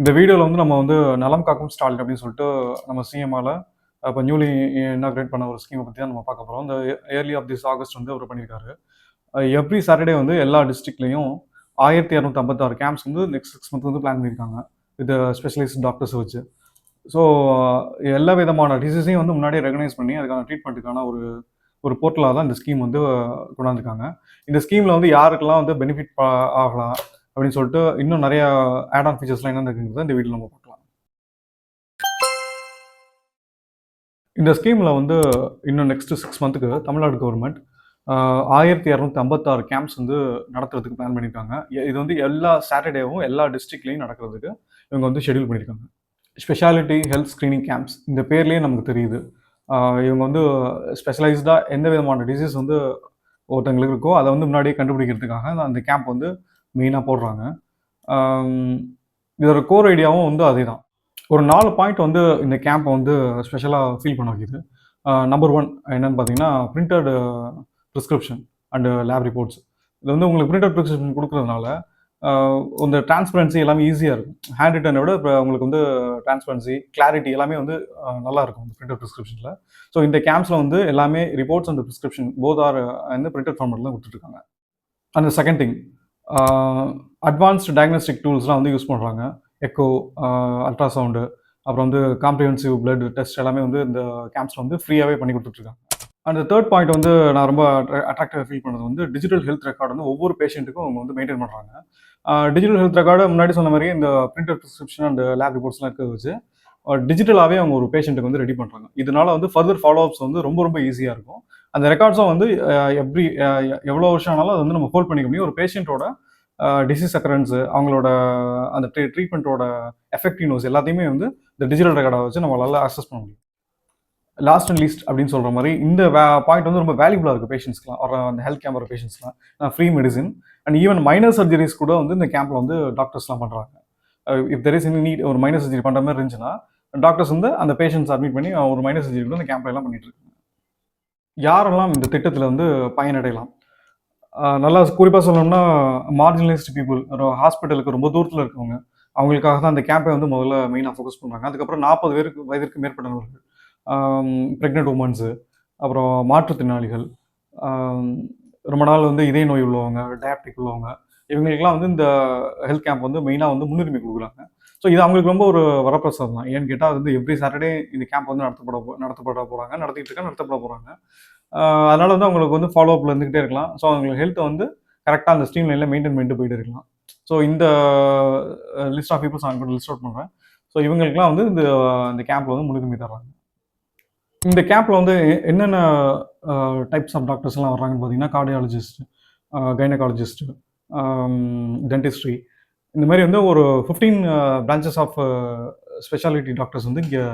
இந்த வீடியோவில் வந்து நம்ம வந்து நலம் காக்கும் ஸ்டாலின் அப்படின்னு சொல்லிட்டு நம்ம சிஎம்ஆல இப்போ நியூலி இனாகிரேட் பண்ண ஒரு ஸ்கீமை பற்றி தான் நம்ம பார்க்க போகிறோம். இந்த இயர்லி ஆஃப் திஸ் ஆகஸ்ட் வந்து அவர் பண்ணியிருக்காரு. எவ்ரி சாட்டர்டே வந்து எல்லா டிஸ்ட்ரிக்ட்லையும் 1256 கேம்ப்ஸ் வந்து நெக்ஸ்ட் 6 மந்த் வந்து பிளான் பண்ணியிருக்காங்க. இது ஸ்பெஷலிஸ்ட் டாக்டர்ஸ் வச்சு. ஸோ எல்லா விதமான டிசீஸையும் வந்து முன்னாடியே ரெகனைஸ் பண்ணி அதுக்கான ட்ரீட்மெண்ட்டுக்கான ஒரு ஒரு போர்ட்டலாக தான் இந்த ஸ்கீம் வந்து கொண்டாந்துருக்காங்க. இந்த ஸ்கீமில் வந்து யாருக்கெல்லாம் வந்து பெனிஃபிட் ஆகலாம் அப்படின்னு சொல்லிட்டு இன்னும் நிறைய ஆட் ஆன் ஃபீச்சர்ஸ்லாம் என்னென்ன இருக்குங்கிறத இந்த வீடியோவில் நம்ம பார்க்கலாம். இந்த ஸ்கீமில் வந்து இன்னும் நெக்ஸ்ட் 6 மந்த்துக்கு தமிழ்நாடு கவர்மெண்ட் 1256 கேம்ப்ஸ் வந்து நடத்துறதுக்கு பிளான் பண்ணியிருக்காங்க. இது வந்து எல்லா சாட்டர்டேவும் எல்லா டிஸ்ட்ரிக்ட்லையும் நடக்கிறதுக்கு இவங்க வந்து ஷெடியூல் பண்ணியிருக்காங்க. ஸ்பெஷாலிட்டி ஹெல்த் ஸ்க்ரீனிங் கேம்ப்ஸ் இந்த பேர்லேயே நமக்கு தெரியுது. இவங்க வந்து ஸ்பெஷலைஸ்டாக எந்த விதமான டிசீஸ் வந்து ஒருத்தங்களுக்கு இருக்கோ அதை வந்து முன்னாடியே கண்டுபிடிக்கிறதுக்காக அந்த கேம்ப் வந்து மெயினாக போடுறாங்க. இதோட கோர் ஐடியாவும் வந்து அதே தான். ஒரு 4 பாயிண்ட் வந்து இந்த கேம்பை வந்து ஸ்பெஷலாக ஃபீல் பண்ண வைக்குது. நம்பர் 1 என்னன்னு பார்த்தீங்கன்னா, printed prescription and LAP reports. இது வந்து உங்களுக்கு பிரிண்டட் ப்ரிஸ்கிரிப்ஷன் கொடுக்குறதுனால இந்த டிரான்ஸ்பரன்சி எல்லாமே ஈஸியாக இருக்கும். ஹேண்ட் ரிட்டனை விட இப்போ உங்களுக்கு வந்து டிரான்ஸ்பரன்சி, கிளாரிட்டி எல்லாமே வந்து நல்லா இருக்கும் இந்த பிரிண்டட் ப்ரிஸ்கிரிப்ஷனில். ஸோ இந்த கேம்ப்ஸில் வந்து எல்லாமே reports and prescription both are வந்து பிரிண்டட் ஃபார்மேட்டில் தான் கொடுத்துட்ருக்காங்க. அந்த செகண்ட் திங், அட்வான்ஸ்டு டயக்னோஸ்டிக் டூல்ஸ்லாம் வந்து யூஸ் பண்ணுறாங்க. எக்கோ, அல்ட்ராசவுண்டு, அப்புறம் வந்து காம்ப்ரிஹென்சிவ் பிளட் டெஸ்ட் எல்லாமே வந்து இந்த கேம்ப்ஸில் வந்து ஃப்ரீயாகவே பண்ணி கொடுத்துட்ருக்காங்க. அந்த தேர்ட் பாயிண்ட் வந்து நான் ரொம்ப அட்ராக்டிவாக ஃபீல் பண்ணது வந்து டிஜிட்டல் ஹெல்த் ரெக்கார்டு வந்து ஒவ்வொரு பேஷண்ட்டுக்கும் அவங்க வந்து மெயின்டைன் பண்ணுறாங்க. டிஜிட்டல் ஹெல்த் ரெக்கார்டு முன்னாடி சொன்ன மாதிரி இந்த பிரிண்டட் ப்ரிஸ்கிரிப்ஷன் அண்ட் லேப் ரிப்போர்ட்ஸ்லாம் இருக்கிறத வச்சு டிஜிட்டலாகவே அவங்க ஒரு பேஷண்ட்டுக்கு வந்து ரெடி பண்ணுறாங்க. இதனால வந்து ஃபர்தர் ஃபாலோஅப்ஸ் வந்து ரொம்ப ரொம்ப ஈஸியாக இருக்கும். அந்த ரெக்கார்ட்ஸும் வந்து எவ்வளோ வருஷம் ஆனாலும் அது வந்து நம்ம ஹோல்ட் பண்ணிக்க முடியும். ஒரு பேஷண்ட்டோட டிசீஸ் அக்கரன்ஸு, அவங்களோட அந்த ட்ரீட்மெண்ட்டோட எஃபெக்டிவ்னஸ் எல்லாத்தையுமே வந்து இந்த டிஜிட்டல் ரெக்கார்டை வச்சு நம்மளால அக்சஸ் பண்ண முடியும். லாஸ்ட் அண்ட் லீஸ்ட் அப்படின்னு சொல்கிற மாதிரி இந்த பாயிண்ட் வந்து ரொம்ப வேல்யூபுளாக இருக்குது பேஷண்ட்ஸ்க்குலாம், அந்த ஹெல்த் கேம்ப் வர பேஷண்ட்ஸ்லாம். Free medicine and even minor surgeries கூட வந்து இந்த கேம்பில் வந்து டாக்டர்ஸ்லாம் பண்ணுறாங்க. If there is any need ஒரு மைனர் சர்ஜரி பண்ணுற மாதிரி இருந்துச்சுன்னா டாக்டர்ஸ் வந்து அந்த பேஷண்ட்ஸ் அட்மிட் பண்ணி ஒரு மைனர் சர்ஜரி கூட இந்த கேம்ப்ல எல்லாம் பண்ணிட்டு இருக்காங்க. யாரெல்லாம் இந்த திட்டத்தில் வந்து பயனடையலாம்? நல்லா குறிப்பாக சொல்லணும்னா மார்ஜினலைஸ்டு பீப்புள், ஒரு ஹாஸ்பிட்டலுக்கு ரொம்ப தூரத்தில் இருக்கவங்க, அவங்களுக்காக தான் அந்த கேம்பை வந்து முதல்ல மெயினாக ஃபோக்கஸ் பண்ணுறாங்க. அதுக்கப்புறம் 40 வயதிற்கு மேற்பட்டவர்கள், ப்ரெக்னென்ட் உமன்ஸு, அப்புறம் மாற்றுத்திறனாளிகள், ரொம்ப நாள் வந்து இதய நோய் உள்ளவங்க, டயபெட்டிக் உள்ளவங்க, இவங்களுக்கெல்லாம் வந்து இந்த ஹெல்த் கேம்ப் வந்து மெயினாக வந்து முன்னுரிமை கொடுக்குறாங்க. ஸோ இது அவங்களுக்கு ரொம்ப ஒரு வரப்பிரசாதம் தான். ஏன்னு கேட்டால் அது வந்து எவ்ரி சாட்டர்டே இந்த கேம்ப் வந்து நடத்தப்பட போகிறாங்க, நடத்தப்பட போகிறாங்க. அதனால் வந்து அவங்களுக்கு வந்து ஃபாலோ அப்பில் இருந்துக்கிட்டே இருக்கலாம். ஸோ அவங்களுக்கு ஹெல்த்தை வந்து கரெக்டாக அந்த ஸ்ட்ரீம் லைனில் மெயின்டைன் பண்ணிட்டு போயிட்டு இருக்கலாம். ஸோ இந்த லிஸ்ட் ஆஃப் பீப்புள்ஸ் நான் கூட லிஸ்ட் அவுட் பண்ணுறேன். ஸோ இவங்களுக்குலாம் வந்து இந்த கேம்பில் வந்து முன்னுரிமை தர்றாங்க. இந்த கேம்பில் வந்து என்னென்ன டைப்ஸ் ஆஃப் டாக்டர்ஸ்லாம் வர்றாங்கன்னு பார்த்தீங்கன்னா, கார்டியாலஜிஸ்ட், கைனகாலஜிஸ்ட், டென்டிஸ்ட்ரி, இந்த மாதிரி வந்து ஒரு 15 பிரான்ச்சஸ் ஆஃப் ஸ்பெஷாலிட்டி டாக்டர்ஸ் வந்து இங்கே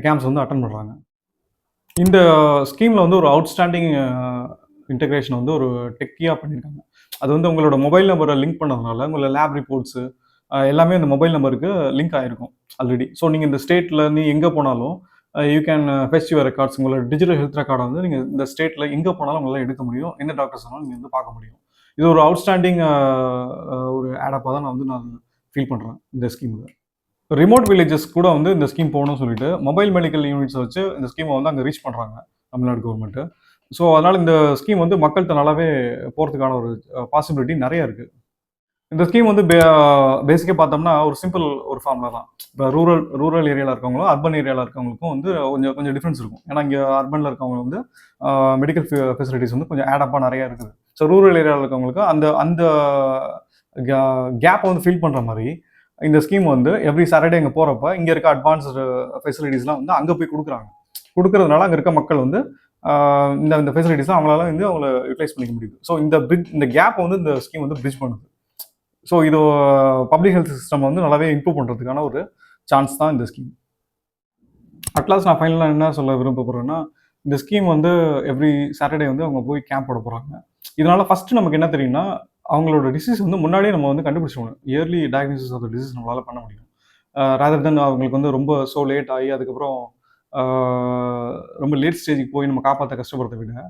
கேம்ப்ஸ் வந்து அட்டன் பண்ணுறாங்க. இந்த ஸ்கீமில் வந்து ஒரு அவுட்ஸ்டாண்டிங் இன்டெகிரேஷன் வந்து ஒரு டெக்கியாக பண்ணியிருக்காங்க. அது வந்து உங்களோட மொபைல் நம்பரை லிங்க் பண்ணதுனால உங்களோட லேப் ரிப்போர்ட்ஸு எல்லாமே அந்த மொபைல் நம்பருக்கு லிங்க் ஆகிருக்கும் ஆல்ரெடி. ஸோ நீங்கள் இந்த ஸ்டேட்டில் நீ எங்கே போனாலும் you can fetch your records. உங்களோட டிஜிட்டல் ஹெல்த் ரெக்கார்டை வந்து நீங்கள் இந்த ஸ்டேட்டில் எங்கே போனாலும் உங்களால் எடுக்க முடியும். எந்த டாக்டர்ஸ் வேணாலும் நீங்கள் வந்து பார்க்க முடியும். இது ஒரு அவுட்ஸ்டாண்டிங் ஒரு ஆடப்பாக தான் நான் ஃபீல் பண்ணுறேன் இந்த ஸ்கீமில். ரிமோட் வில்லேஜஸ் கூட வந்து இந்த ஸ்கீம் போகணும்னு சொல்லிட்டு மொபைல் மெடிக்கல் யூனிட்ஸை வச்சு இந்த ஸ்கீமை வந்து அங்கே ரீச் பண்ணுறாங்க தமிழ்நாடு கவர்மெண்ட்டு. ஸோ அதனால் இந்த ஸ்கீம் வந்து மக்கள்கிட்ட நல்லாவே போகிறதுக்கான ஒரு பாசிபிலிட்டி நிறைய இருக்குது. இந்த ஸ்கீம் வந்து பேசிக்காக பார்த்தோம்னா ஒரு சிம்பிள் ஒரு ஃபார்முலா தான். இப்போ ரூரல் ஏரியாவில் இருக்கவங்களும் அர்பன் ஏரியாவில் இருக்கவங்களுக்கும் வந்து கொஞ்சம் டிஃப்ரென்ஸ் இருக்கும். ஏன்னா இங்கே அர்பனில் இருக்கவங்க வந்து மெடிக்கல் ஃபெசிலிட்டிஸ் வந்து கொஞ்சம் ஆடப்பாக நிறையா இருக்குது. ஸோ ரூரல் ஏரியாவில் இருக்கவங்களுக்கு அந்த அந்த கேப்பை வந்து ஃபில் பண்ணுற மாதிரி இந்த ஸ்கீம் வந்து எவ்ரி சாட்டர்டே இங்கே போகிறப்ப இங்கே இருக்க அட்வான்ஸ்டு ஃபெசிலிட்டிஸ்லாம் வந்து அங்கே போய் கொடுக்குறதுனால அங்கே இருக்க மக்கள் வந்து இந்த ஃபெசிலிட்டிஸ்லாம் அவங்களால வந்து அவங்கள யூட்டிலைஸ் பண்ணிக்க முடியுது. ஸோ இந்த கேப் வந்து இந்த ஸ்கீம் வந்து பிரிட்ஜ் பண்ணுது. ஸோ இது பப்ளிக் ஹெல்த் சிஸ்டம் வந்து நல்லாவே இம்ப்ரூவ் பண்ணுறதுக்கான ஒரு சான்ஸ் தான் இந்த ஸ்கீம். அட்லாஸ்ட் நான் ஃபைனலாக என்ன சொல்ல விரும்பப்படுறேன்னா, இந்த ஸ்கீம் வந்து எவ்ரி சாட்டர்டே வந்து அவங்க போய் கேம்ப் போட போகிறாங்க. இதனால் ஃபஸ்ட்டு நமக்கு என்ன தெரியும்னா, அவங்களோட டிசீஸ் வந்து முன்னாடியே நம்ம வந்து கண்டுபிடிச்சிடணும். Early diagnosis of the disease நம்மளால் பண்ண முடியும். ரேதர் தென் அவங்களுக்கு வந்து ரொம்ப லேட் ஆகி அதுக்கப்புறம் ரொம்ப லேட் ஸ்டேஜுக்கு போய் நம்ம காப்பாற்ற கஷ்டப்படுறத விட,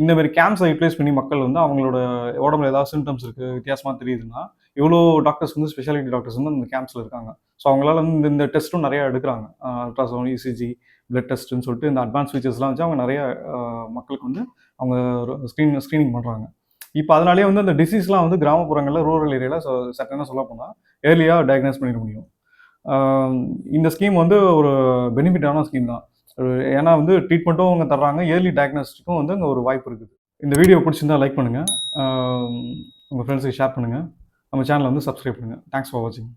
இந்த மாதிரி கேம்ப்ஸை யூட்டிலைஸ் பண்ணி மக்கள் வந்து அவங்களோட உடம்புல ஏதாவது சிம்டம்ஸ் இருக்குது வித்தியாசமாக தெரியுதுன்னா இவ்வளோ டாக்டர்ஸ் வந்து ஸ்பெஷாலிட்டி டாக்டர்ஸ் வந்து அந்த கேம்ப்ஸில் இருக்காங்க. ஸோ அவங்களால வந்து இந்த டெஸ்ட்டும் நிறையா எடுக்கிறாங்க. அல்ட்ராசவுண்ட், இசிஜி, பிளட் டெஸ்ட்டுன்னு சொல்லிட்டு இந்த அட்வான்ஸ் ஃபீச்சர்ஸ்லாம் வச்சு அவங்க நிறைய மக்களுக்கு வந்து அவங்க ஸ்க்ரீனிங் பண்ணுறாங்க. இப்போ அதனாலேயே வந்து அந்த டிசீஸ்லாம் வந்து கிராமப்புறங்களில், ரூரல் ஏரியாவில் சட்டனா சொல்ல போனால் ஏர்லியாக டயக்னைஸ் பண்ணிட முடியும். இந்த ஸ்கீம் வந்து ஒரு பெனிஃபிட்டான ஸ்கீம் தான். ஏன்னா வந்து ட்ரீட்மெண்ட்டும் அவங்க தர்றாங்க, ஏர்லி டயக்னாஸ்டிக்கும் வந்து அங்கே ஒரு வாய்ப்பு இருக்குது. இந்த வீடியோ பிடிச்சிருந்தா லைக் பண்ணுங்கள், உங்கள் ஃப்ரெண்ட்ஸுக்கு ஷேர் பண்ணுங்கள், நம்ம சேனலை வந்து சப்ஸ்கிரைப் பண்ணுங்கள். தேங்க்ஸ் ஃபார் வாட்சிங்.